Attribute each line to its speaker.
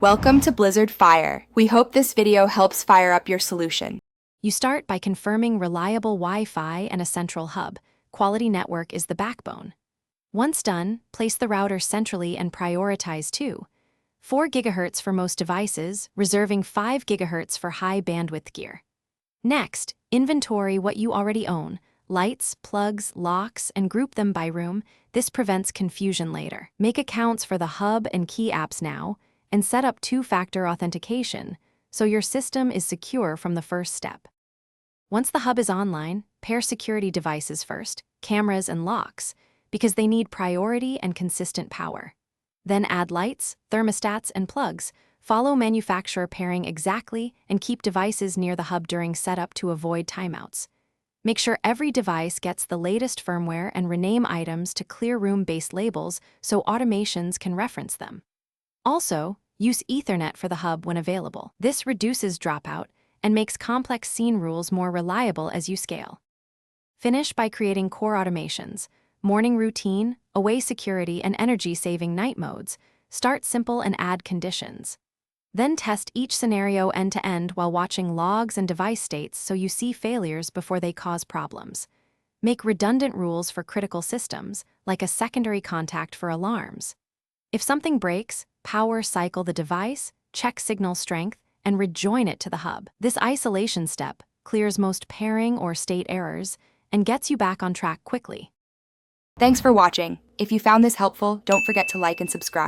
Speaker 1: Welcome to Blizzard Fire. We hope this video helps fire up your solution.
Speaker 2: You start by confirming reliable Wi-Fi and a central hub. Quality network is the backbone. Once done, place the router centrally and prioritize 4 GHz for most devices, reserving 5 GHz for high bandwidth gear. Next, inventory what you already own: lights, plugs, locks, and group them by room. This prevents confusion later. Make accounts for the hub and key apps now, and set up two-factor authentication so your system is secure from the first step. Once the hub is online, pair security devices first, cameras and locks, because they need priority and consistent power. Then add lights, thermostats, and plugs. Follow manufacturer pairing exactly and keep devices near the hub during setup to avoid timeouts. Make sure every device gets the latest firmware and rename items to clear room-based labels so automations can reference them. Also, use Ethernet for the hub when available. This reduces dropout and makes complex scene rules more reliable as you scale. Finish by creating core automations: morning routine, away security, and energy-saving night modes. Start simple and add conditions. Then test each scenario end-to-end while watching logs and device states so you see failures before they cause problems. Make redundant rules for critical systems, like a secondary contact for alarms. If something breaks, power cycle the device, check signal strength, and rejoin it to the hub. This isolation step clears most pairing or state errors and gets you back on track quickly.
Speaker 1: Thanks for watching. If you found this helpful, don't forget to like and subscribe.